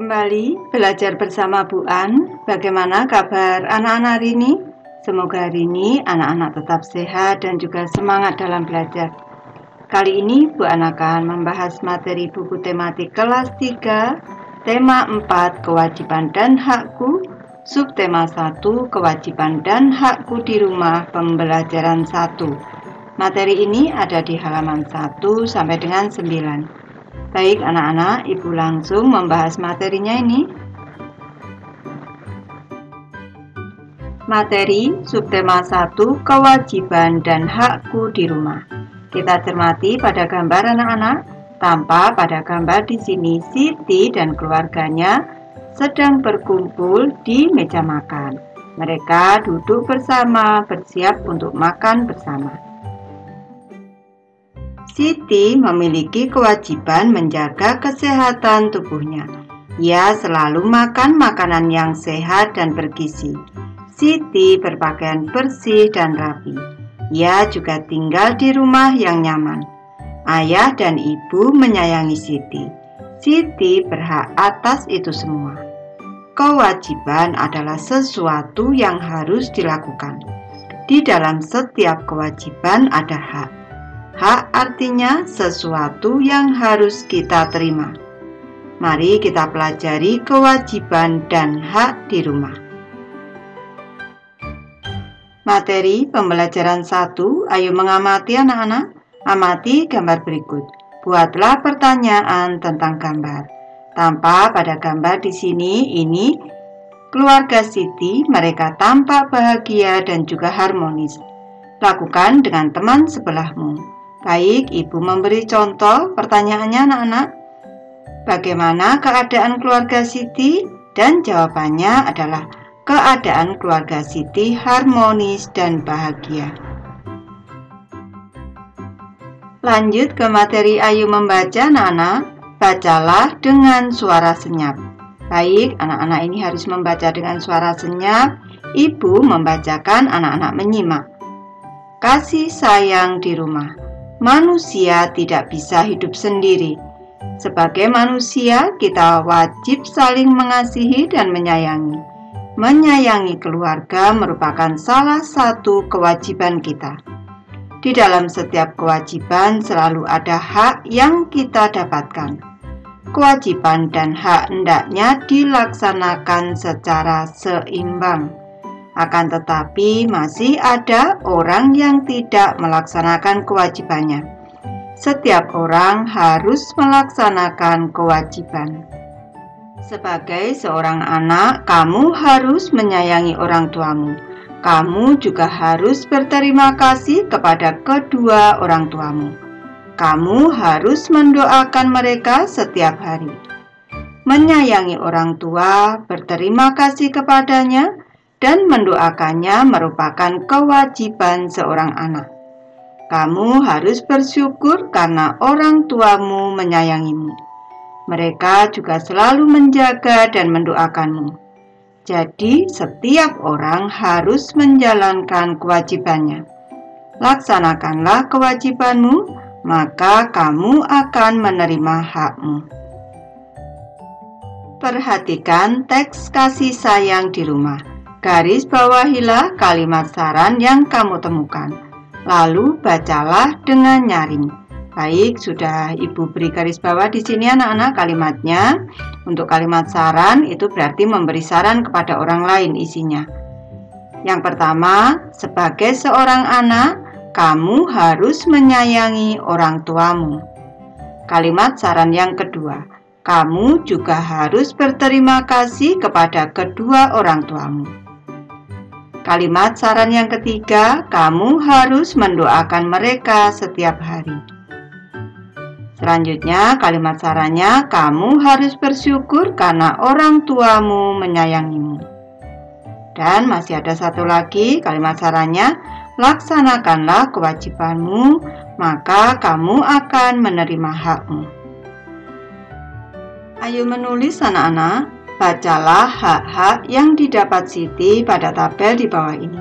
Kembali belajar bersama Bu An. Bagaimana kabar anak-anak hari ini? Semoga hari ini anak-anak tetap sehat dan juga semangat dalam belajar. Kali ini Bu An akan membahas materi buku tematik kelas 3, tema 4 kewajiban dan hakku, subtema 1 kewajiban dan hakku di rumah, pembelajaran 1. Materi ini ada di halaman 1 sampai dengan 9. Baik anak-anak, Ibu langsung membahas materinya ini. Materi subtema 1 kewajiban dan hakku di rumah. Kita cermati pada gambar anak-anak. Tampak pada gambar di sini Siti dan keluarganya sedang berkumpul di meja makan. Mereka duduk bersama, bersiap untuk makan bersama. Siti memiliki kewajiban menjaga kesehatan tubuhnya. Ia selalu makan makanan yang sehat dan bergizi. Siti berpakaian bersih dan rapi. Ia juga tinggal di rumah yang nyaman. Ayah dan ibu menyayangi Siti. Siti berhak atas itu semua. Kewajiban adalah sesuatu yang harus dilakukan. Di dalam setiap kewajiban ada hak. Hak artinya sesuatu yang harus kita terima. Mari kita pelajari kewajiban dan hak di rumah. Materi pembelajaran 1, ayo mengamati anak-anak. Amati gambar berikut. Buatlah pertanyaan tentang gambar. Tampak pada gambar di sini, ini keluarga Siti, mereka tampak bahagia dan juga harmonis. Lakukan dengan teman sebelahmu. Baik, Ibu memberi contoh pertanyaannya anak-anak. Bagaimana keadaan keluarga Siti? Dan jawabannya adalah keadaan keluarga Siti harmonis dan bahagia. Lanjut ke materi ayo membaca anak-anak. Bacalah dengan suara senyap. Baik, anak-anak ini harus membaca dengan suara senyap. Ibu membacakan, anak-anak menyimak. Kasih sayang di rumah. Manusia tidak bisa hidup sendiri. Sebagai manusia, kita wajib saling mengasihi dan menyayangi. Menyayangi keluarga merupakan salah satu kewajiban kita. Di dalam setiap kewajiban selalu ada hak yang kita dapatkan. Kewajiban dan hak hendaknya dilaksanakan secara seimbang. Akan tetapi masih ada orang yang tidak melaksanakan kewajibannya. Setiap orang harus melaksanakan kewajiban. Sebagai seorang anak, kamu harus menyayangi orang tuamu. Kamu juga harus berterima kasih kepada kedua orang tuamu. Kamu harus mendoakan mereka setiap hari. Menyayangi orang tua, berterima kasih kepadanya, dan mendoakannya merupakan kewajiban seorang anak. Kamu harus bersyukur karena orang tuamu menyayangimu. Mereka juga selalu menjaga dan mendoakanmu. Jadi, setiap orang harus menjalankan kewajibannya. Laksanakanlah kewajibanmu, maka kamu akan menerima hakmu. Perhatikan teks kasih sayang di rumah. Garis bawahilah kalimat saran yang kamu temukan. Lalu bacalah dengan nyaring. Baik, sudah Ibu beri garis bawah di sini anak-anak kalimatnya. Untuk kalimat saran itu berarti memberi saran kepada orang lain isinya. Yang pertama, sebagai seorang anak, kamu harus menyayangi orang tuamu. Kalimat saran yang kedua, kamu juga harus berterima kasih kepada kedua orang tuamu. Kalimat saran yang ketiga, kamu harus mendoakan mereka setiap hari. Selanjutnya, kalimat sarannya, kamu harus bersyukur karena orang tuamu menyayangimu. Dan masih ada satu lagi, kalimat sarannya, laksanakanlah kewajibanmu, maka kamu akan menerima hakmu. Ayo menulis anak-anak. Bacalah hak-hak yang didapat Siti pada tabel di bawah ini.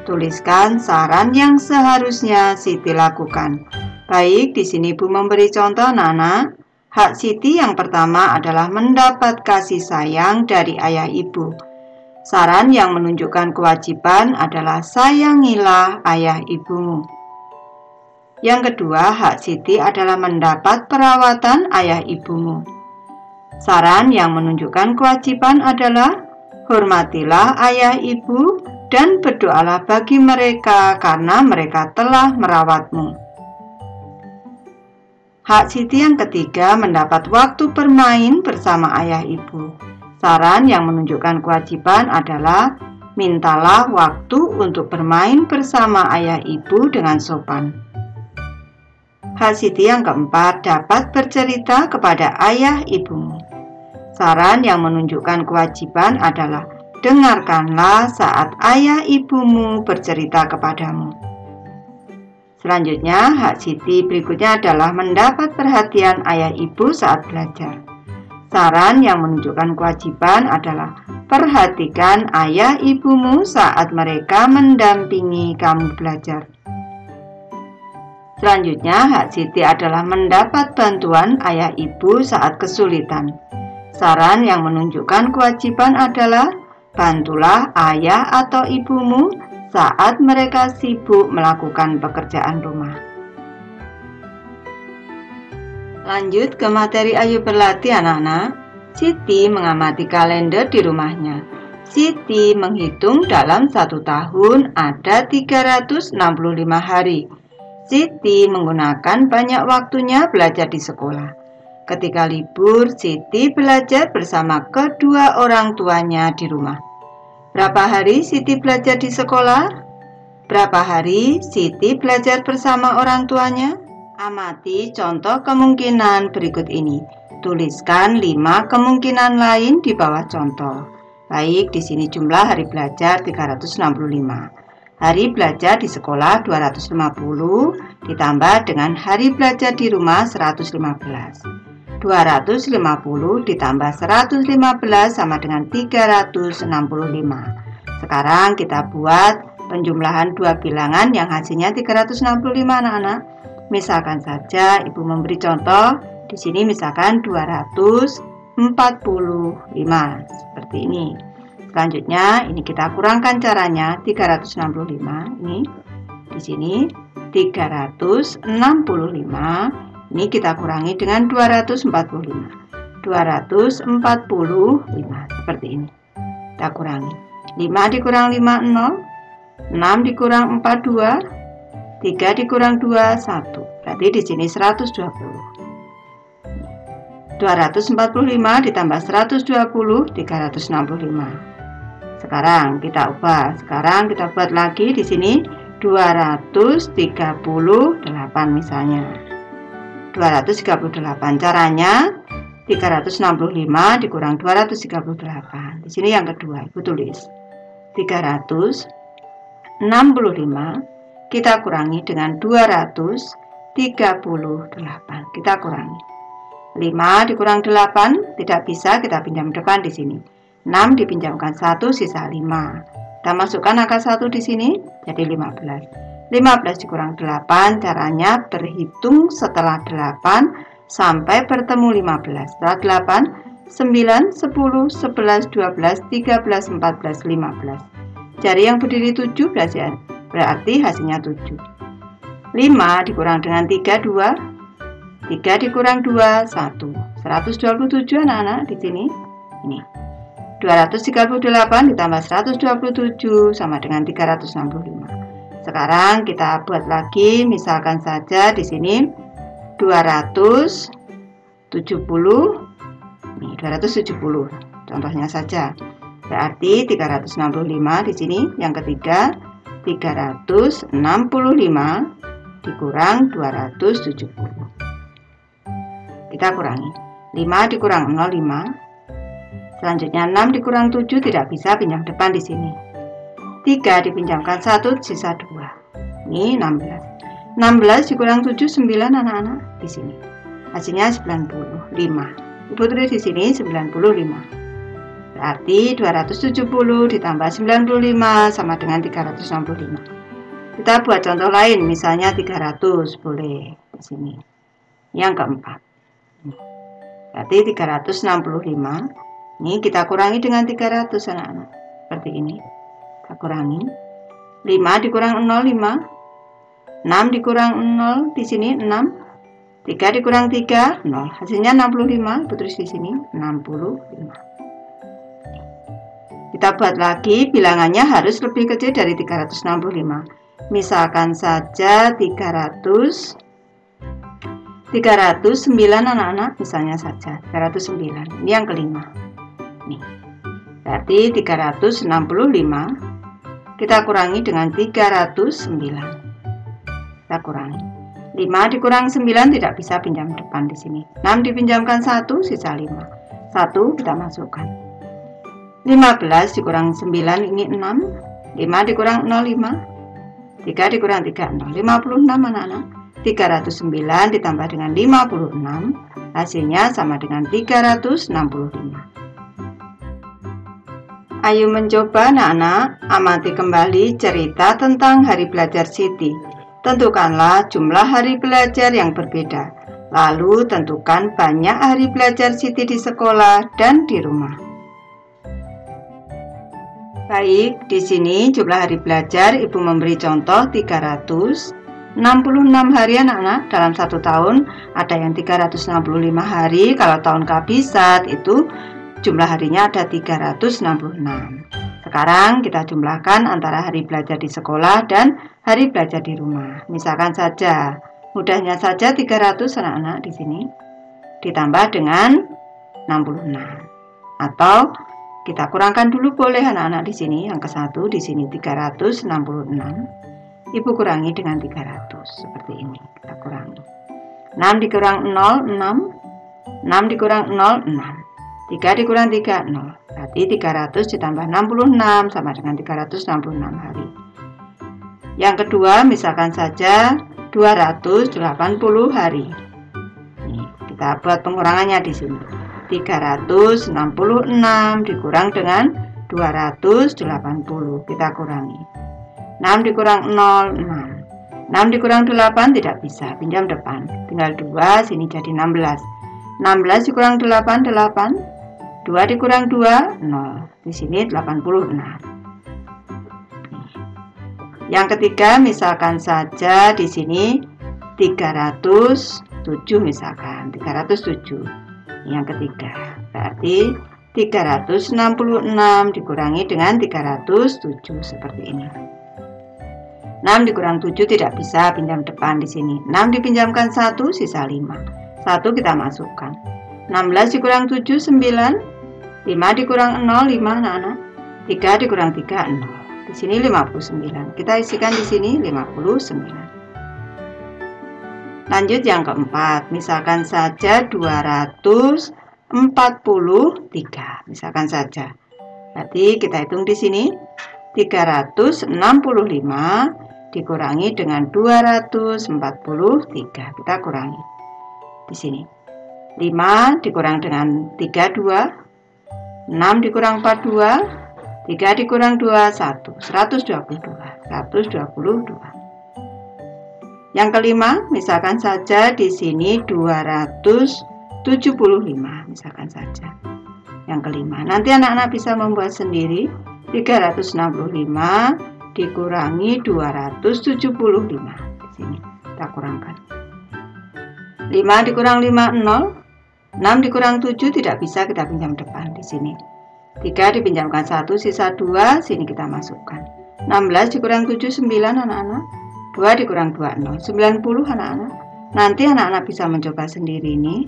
Tuliskan saran yang seharusnya Siti lakukan. Baik, di sini Ibu memberi contoh anak-anak. Hak Siti yang pertama adalah mendapat kasih sayang dari ayah ibu. Saran yang menunjukkan kewajiban adalah sayangilah ayah ibumu. Yang kedua, hak Siti adalah mendapat perawatan ayah ibumu. Saran yang menunjukkan kewajiban adalah hormatilah ayah ibu dan berdoalah bagi mereka karena mereka telah merawatmu. Hak Siti yang ketiga mendapat waktu bermain bersama ayah ibu. Saran yang menunjukkan kewajiban adalah mintalah waktu untuk bermain bersama ayah ibu dengan sopan. Hak Siti yang keempat dapat bercerita kepada ayah ibumu. Saran yang menunjukkan kewajiban adalah dengarkanlah saat ayah ibumu bercerita kepadamu. Selanjutnya, hak Siti berikutnya adalah mendapat perhatian ayah ibu saat belajar. Saran yang menunjukkan kewajiban adalah perhatikan ayah ibumu saat mereka mendampingi kamu belajar. Selanjutnya, hak Siti adalah mendapat bantuan ayah ibu saat kesulitan. Saran yang menunjukkan kewajiban adalah bantulah ayah atau ibumu saat mereka sibuk melakukan pekerjaan rumah. Lanjut ke materi Ayo Berlatih anak-anak. Siti mengamati kalender di rumahnya. Siti menghitung dalam 1 tahun ada 365 hari. Siti menggunakan banyak waktunya belajar di sekolah. Ketika libur, Siti belajar bersama kedua orang tuanya di rumah. Berapa hari Siti belajar di sekolah? Berapa hari Siti belajar bersama orang tuanya? Amati contoh kemungkinan berikut ini. Tuliskan 5 kemungkinan lain di bawah contoh. Baik, di sini jumlah hari belajar 365. Hari belajar di sekolah 250 ditambah dengan hari belajar di rumah 115. 250 ditambah 115 sama dengan 365. Sekarang kita buat penjumlahan dua bilangan yang hasilnya 365 anak-anak. Misalkan saja Ibu memberi contoh di sini misalkan 245 seperti ini. Selanjutnya ini kita kurangkan caranya 365 ini di sini 365 ini kita kurangi dengan 245 seperti ini. Kita kurangi 5 dikurang 5 0, 6 dikurang 4 2, 3 dikurang 2 1. Berarti di sini 120. 245 ditambah 120 365. Sekarang kita ubah. Sekarang kita buat lagi di sini 238 misalnya. 238 caranya 365 dikurang 238. Di sini yang kedua Ibu tulis 365 kita kurangi dengan 238. Kita kurangi 5 dikurang 8 tidak bisa, kita pinjam depan di sini. 6 dipinjamkan 1 sisa 5. Kita masukkan angka 1 di sini jadi 15. 15 dikurang 8 caranya berhitung setelah 8 sampai bertemu 15. Setelah 8 9, 10, 11, 12, 13, 14, 15. Jari yang berdiri 7 berarti hasilnya 7. 5 dikurang dengan 3 2. 3 dikurang 2 1. 127 anak-anak di sini. Ini. 238 ditambah 127 sama dengan 365. Sekarang kita buat lagi, misalkan saja di sini 270. Nih, 270. Contohnya saja. Berarti 365 di sini yang ketiga 365 dikurang 270. Kita kurangi. 5 dikurang 0 5. Selanjutnya 6 dikurang 7 tidak bisa, pinjam depan di sini. 3 dipinjamkan 1 sisa 2. Ini 16. 16 dikurang 7 9 anak-anak di sini. Hasilnya 95. Ibu tulis di sini 95. Berarti 270 ditambah 95 sama dengan 365. Kita buat contoh lain, misalnya 300 boleh di sini. Yang keempat. Berarti 365. Ini kita kurangi dengan 300 anak-anak. Seperti ini. Kita kurangi. 5 dikurang 0, 5. 6 dikurang 0, di sini 6. 3 dikurang 3, 0. Hasilnya 65. Ibu tulis di sini 65. Kita buat lagi, bilangannya harus lebih kecil dari 365. Misalkan saja 309 anak-anak, misalnya saja 309. Ini yang kelima. Nih. Berarti 365 kita kurangi dengan 309. Kita kurangi. 5 dikurang 9 tidak bisa pinjam depan di sini. 6 dipinjamkan 1, sisa 5. 1 kita masukkan. 15 dikurang 9 ini 6. 5 dikurang 0, 5. 3 dikurang 3, 0. 56 anak-anak. 309 ditambah dengan 56. Hasilnya sama dengan 365. Ayo mencoba anak-anak, amati kembali cerita tentang hari belajar Siti. Tentukanlah jumlah hari belajar yang berbeda. Lalu tentukan banyak hari belajar Siti di sekolah dan di rumah. Baik, di sini jumlah hari belajar Ibu memberi contoh 366 hari anak-anak dalam satu tahun. Ada yang 365 hari, kalau tahun kabisat itu jumlah harinya ada 366. Sekarang kita jumlahkan antara hari belajar di sekolah dan hari belajar di rumah. Misalkan saja, mudahnya saja 300 anak-anak di sini ditambah dengan 66. Atau kita kurangkan dulu boleh anak-anak di sini. Yang ke-1 di sini 366. Ibu kurangi dengan 300 seperti ini. Kita kurangi. 6 dikurang 0, 6. 6 dikurang 0, 6. 3 dikurang 3, 0. Berarti 300 ditambah 66 sama dengan 366 hari. Yang kedua, misalkan saja 280 hari. Nih, kita buat pengurangannya di sini. 366 dikurang dengan 280. Kita kurangi. 6 dikurang 0, 6. 6 dikurang 8 tidak bisa, pinjam depan. Tinggal 2, sini jadi 16. 16 dikurang 8, 8. 2 dikurang 2, 0. Di sini 86. Yang ketiga, misalkan saja di sini 307 misalkan. 307. Yang ketiga. Berarti 366 dikurangi dengan 307 seperti ini. 6 dikurang 7 tidak bisa, pinjam depan di sini. 6 dipinjamkan 1, sisa 5. 1 kita masukkan. 16 dikurang 7, 9. 5 dikurang 0, 5 anak-anak. 3 dikurang 3, 0. Di sini 59. Kita isikan di sini 59. Lanjut yang keempat. Misalkan saja 243. Misalkan saja. Berarti kita hitung di sini 365 dikurangi dengan 243. Kita kurangi. Di sini 5 dikurang dengan 32. 6 dikurang 42, 3 dikurang 2, 1, 122. Yang kelima, misalkan saja di sini 275, misalkan saja. Yang kelima, nanti anak-anak bisa membuat sendiri. 365 dikurangi 275. Di sini kita kurangkan. 5 dikurang 5, 0. 6 dikurang 7 tidak bisa, kita pinjam depan di sini. 3 dipinjamkan 1, sisa 2, sini kita masukkan. 16 dikurang 7, 9 anak-anak. 2 dikurang 2, 0. 90 anak-anak. Nanti anak-anak bisa mencoba sendiri ini.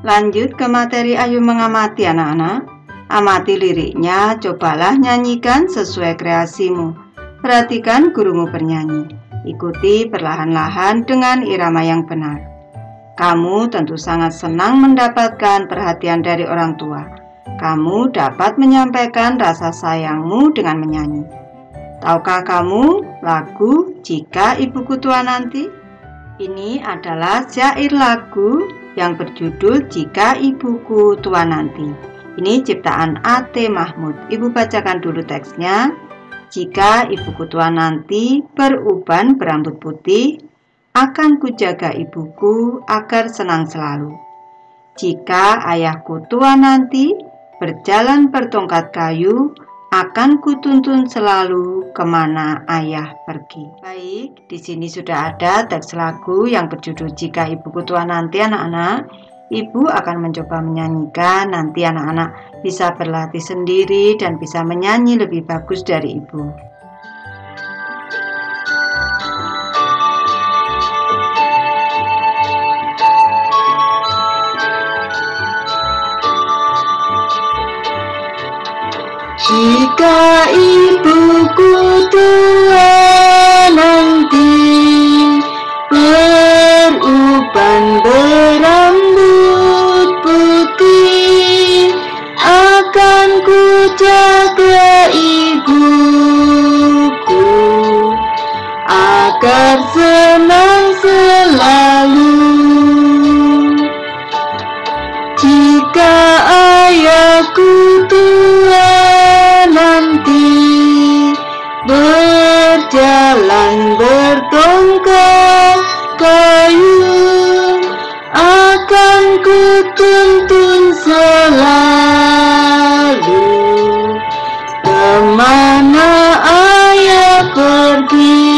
Lanjut ke materi Ayo mengamati anak-anak. Amati liriknya, cobalah nyanyikan sesuai kreasimu. Perhatikan gurumu bernyanyi. Ikuti perlahan-lahan dengan irama yang benar. Kamu tentu sangat senang mendapatkan perhatian dari orang tua. Kamu dapat menyampaikan rasa sayangmu dengan menyanyi. Tahukah kamu lagu Jika Ibuku Tua Nanti? Ini adalah syair lagu yang berjudul Jika Ibuku Tua Nanti. Ini ciptaan A.T. Mahmud. Ibu bacakan dulu teksnya. Jika ibuku tua nanti beruban berambut putih, akan kujaga ibuku agar senang selalu. Jika ayahku tua nanti berjalan bertongkat kayu, akan kutuntun selalu kemana ayah pergi. Baik, di sini sudah ada teks lagu yang berjudul Jika Ibuku Tua Nanti, anak-anak. Ibu akan mencoba menyanyikan, nanti anak-anak bisa berlatih sendiri dan bisa menyanyi lebih bagus dari ibu. Jika ibuku tua nanti beruban berambut putih, akan ku jaga ibuku agar senang selalu. Jika ayahku tua nanti berjalan bertongkat kayu, akan kutuntun selalu kemana ayah pergi.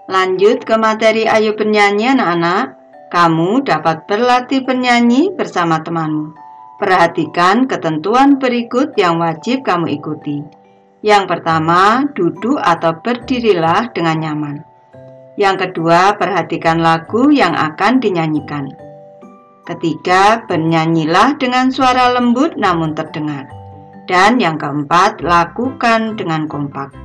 Lanjut ke materi Ayo Bernyanyi, anak-anak. Kamu dapat berlatih bernyanyi bersama temanmu. Perhatikan ketentuan berikut yang wajib kamu ikuti. Yang pertama, duduk atau berdirilah dengan nyaman. Yang kedua, perhatikan lagu yang akan dinyanyikan. Ketiga, bernyanyilah dengan suara lembut namun terdengar. Dan yang keempat, lakukan dengan kompak.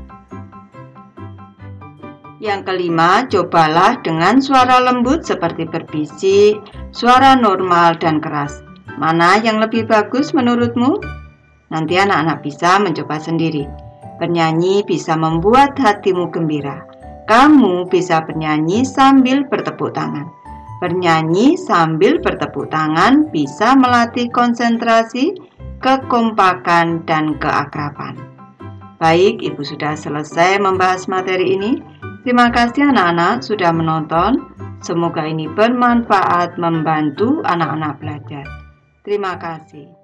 Yang kelima, cobalah dengan suara lembut seperti berbisik, suara normal dan keras. Mana yang lebih bagus menurutmu? Nanti anak-anak bisa mencoba sendiri. Bernyanyi bisa membuat hatimu gembira. Kamu bisa bernyanyi sambil bertepuk tangan. Bernyanyi sambil bertepuk tangan bisa melatih konsentrasi, kekompakan, dan keakraban. Baik, Ibu sudah selesai membahas materi ini. Terima kasih anak-anak sudah menonton. Semoga ini bermanfaat membantu anak-anak belajar. Terima kasih.